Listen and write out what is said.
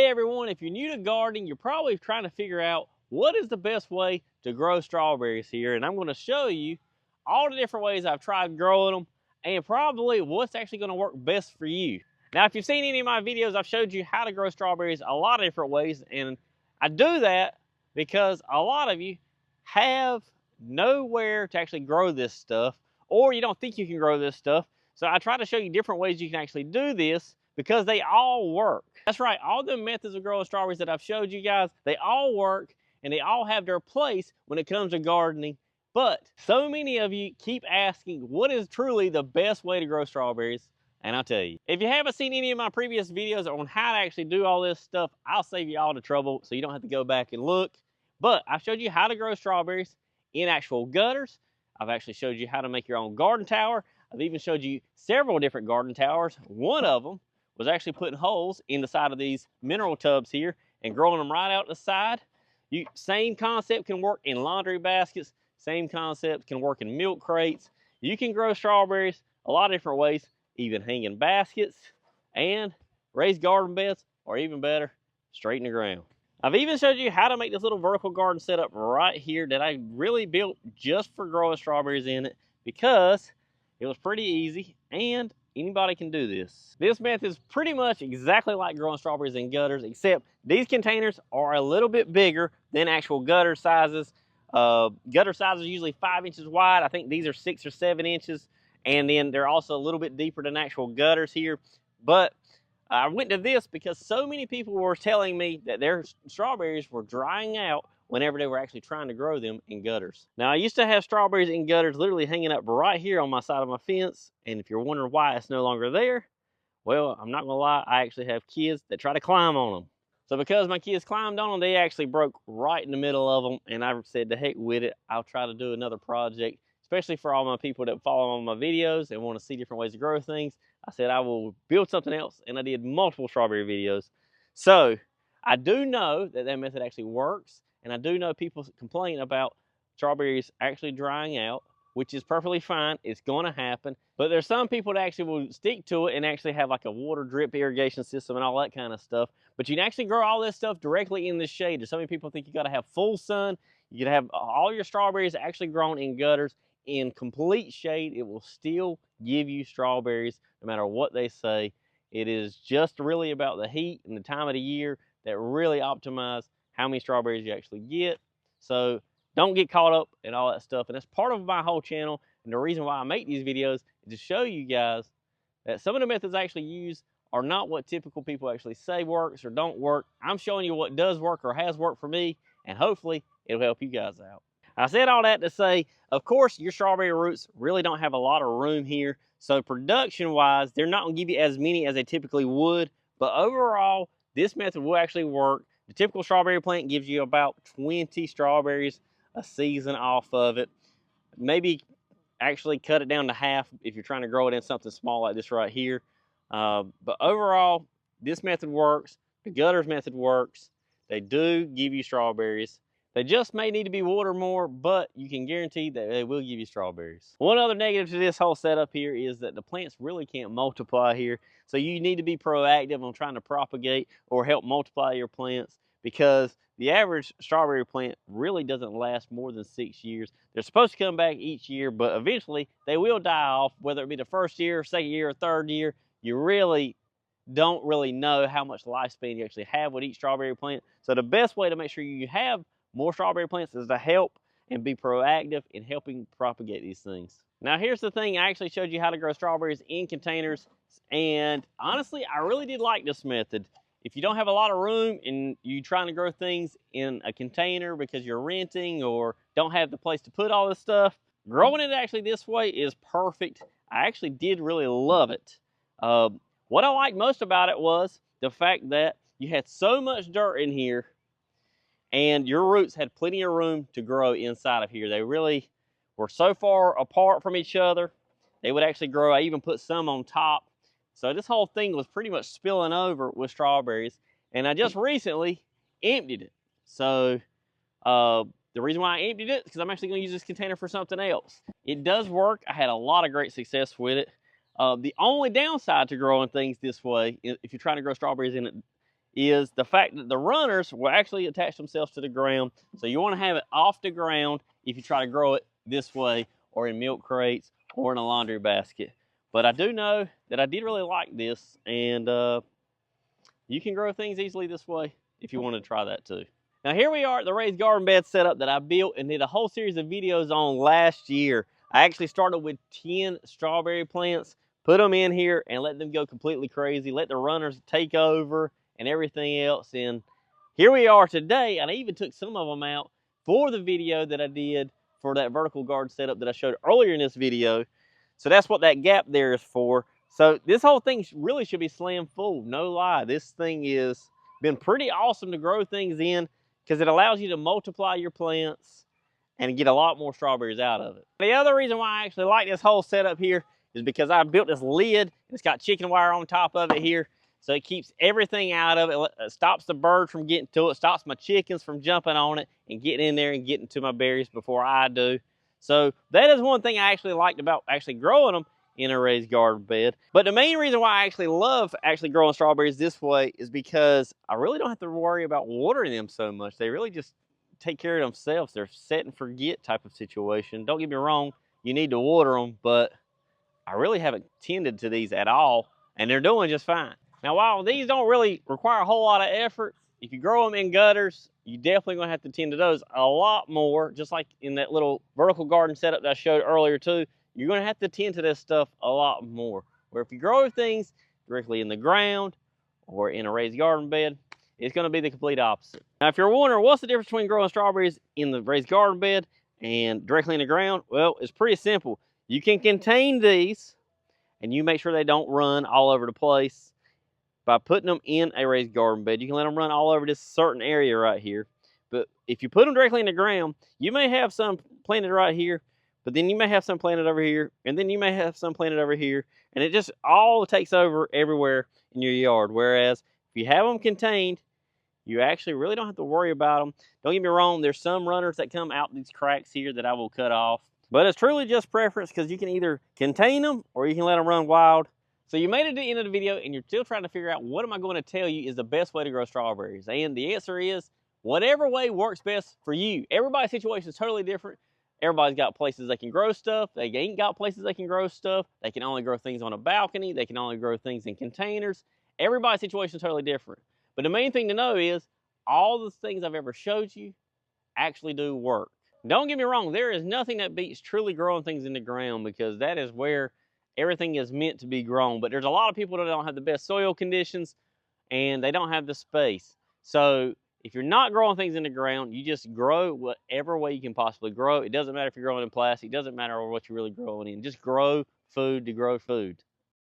Hey everyone, if you're new to gardening, you're probably trying to figure out what is the best way to grow strawberries here. And I'm going to show you all the different ways I've tried growing them and probably what's actually going to work best for you. Now, if you've seen any of my videos, I've showed you how to grow strawberries a lot of different ways. And I do that because a lot of you have nowhere to actually grow this stuff, or you don't think you can grow this stuff. So I try to show you different ways you can actually do this because they all work. That's right, all the methods of growing strawberries that I've showed you guys, they all work and they all have their place when it comes to gardening. But so many of you keep asking, what is truly the best way to grow strawberries? And I'll tell you. If you haven't seen any of my previous videos on how to actually do all this stuff, I'll save you all the trouble so you don't have to go back and look. But I've showed you how to grow strawberries in actual gutters. I've actually showed you how to make your own garden tower. I've even showed you several different garden towers. One of them was actually putting holes in the side of these mineral tubs here and growing them right out the side. Same concept can work in laundry baskets. Same concept can work in milk crates. You can grow strawberries a lot of different ways, even hanging baskets and raised garden beds, or even better, straight in the ground. I've even showed you how to make this little vertical garden setup right here that I really built just for growing strawberries in it because it was pretty easy and anybody can do this. This method is pretty much exactly like growing strawberries in gutters, except these containers are a little bit bigger than actual gutter sizes. Gutter sizes are usually 5 inches wide. I think these are 6 or 7 inches. And then they're also a little bit deeper than actual gutters here. But I went to this because so many people were telling me that their strawberries were drying out whenever they were actually trying to grow them in gutters. Now, I used to have strawberries in gutters literally hanging up right here on my side of my fence. And if you're wondering why it's no longer there, well, I'm not gonna lie, I actually have kids that try to climb on them. So because my kids climbed on them, they actually broke right in the middle of them. And I said, to heck with it, I'll try to do another project, especially for all my people that follow on my videos and want to see different ways to grow things. I said I will build something else, and I did multiple strawberry videos. So I do know that that method actually works. And I do know people complain about strawberries actually drying out, which is perfectly fine. It's going to happen. But there's some people that actually will stick to it and actually have like a water drip irrigation system and all that kind of stuff. But you can actually grow all this stuff directly in the shade. There's so many people think you got to have full sun. You can have all your strawberries actually grown in gutters in complete shade. It will still give you strawberries no matter what they say. It is just really about the heat and the time of the year that really optimize how many strawberries you actually get. So don't get caught up in all that stuff. And that's part of my whole channel. And the reason why I make these videos is to show you guys that some of the methods I actually use are not what typical people actually say works or don't work. I'm showing you what does work or has worked for me, and hopefully it'll help you guys out. I said all that to say, of course, your strawberry roots really don't have a lot of room here. So production-wise, they're not gonna give you as many as they typically would. But overall, this method will actually work. The typical strawberry plant gives you about 20 strawberries a season off of it. Maybe actually cut it down to half if you're trying to grow it in something small like this right here. But overall, this method works. The gutters method works. They do give you strawberries. They just may need to be watered more, but you can guarantee that they will give you strawberries. One other negative to this whole setup here is that the plants really can't multiply here. So you need to be proactive on trying to propagate or help multiply your plants, because the average strawberry plant really doesn't last more than 6 years. They're supposed to come back each year, but eventually they will die off, whether it be the first year, second year, or third year. You really don't know how much lifespan you actually have with each strawberry plant. So the best way to make sure you have more strawberry plants is to help and be proactive in helping propagate these things. Now here's the thing, I actually showed you how to grow strawberries in containers, and honestly, I really did like this method. If you don't have a lot of room and you're trying to grow things in a container because you're renting or don't have the place to put all this stuff, growing it actually this way is perfect. I actually did really love it. What I liked most about it was the fact that you had so much dirt in here and your roots had plenty of room to grow inside of here. They really were so far apart from each other. They would actually grow. I even put some on top. So this whole thing was pretty much spilling over with strawberries. And I just recently emptied it. So the reason why I emptied it is because I'm actually going to use this container for something else. It does work. I had a lot of great success with it. The only downside to growing things this way, if you're trying to grow strawberries in it, is the fact that the runners will actually attach themselves to the ground. So you want to have it off the ground if you try to grow it this way, or in milk crates, or in a laundry basket. But I do know that I did really like this, and you can grow things easily this way if you want to try that too. Now here we are at the raised garden bed setup that I built and did a whole series of videos on last year. I actually started with 10 strawberry plants, put them in here and let them go completely crazy, let the runners take over and everything else. And here we are today, and I even took some of them out for the video that I did for that vertical garden setup that I showed earlier in this video. So that's what that gap there is for. So this whole thing really should be slam full, no lie. This thing is been pretty awesome to grow things in because it allows you to multiply your plants and get a lot more strawberries out of it. The other reason why I actually like this whole setup here is because I built this lid. It's got chicken wire on top of it here, so it keeps everything out of it. It stops the birds from getting to it, stops my chickens from jumping on it and getting in there and getting to my berries before I do. So that is one thing I actually liked about actually growing them in a raised garden bed. But the main reason why I actually love growing strawberries this way is because I really don't have to worry about watering them so much. They really just take care of themselves. They're set and forget type of situation. Don't get me wrong, you need to water them, but I really haven't tended to these at all, and they're doing just fine. Now, while these don't really require a whole lot of effort, if you grow them in gutters, you definitely gonna have to tend to those a lot more, just like in that little vertical garden setup that I showed earlier too. You're gonna have to tend to this stuff a lot more. Where if you grow things directly in the ground or in a raised garden bed, it's gonna be the complete opposite. Now, if you're wondering what's the difference between growing strawberries in the raised garden bed and directly in the ground, well, it's pretty simple. You can contain these, and you make sure they don't run all over the place by putting them in a raised garden bed. You can let them run all over this certain area right here. But if you put them directly in the ground, you may have some planted right here, but then you may have some planted over here, and then you may have some planted over here, and it just all takes over everywhere in your yard. Whereas if you have them contained, you actually really don't have to worry about them. Don't get me wrong, there's some runners that come out these cracks here that I will cut off. But it's truly just preference, because you can either contain them or you can let them run wild. So you made it to the end of the video and you're still trying to figure out what am I going to tell you is the best way to grow strawberries. And the answer is whatever way works best for you. Everybody's situation is totally different. Everybody's got places they can grow stuff. They ain't got places they can grow stuff. They can only grow things on a balcony. They can only grow things in containers. Everybody's situation is totally different. But the main thing to know is all the things I've ever showed you actually do work. Don't get me wrong, there is nothing that beats truly growing things in the ground, because that is where everything is meant to be grown. But there's a lot of people that don't have the best soil conditions and they don't have the space. So if you're not growing things in the ground, you just grow whatever way you can possibly grow. It doesn't matter if you're growing in plastic. It doesn't matter what you're really growing in. Just grow food to grow food.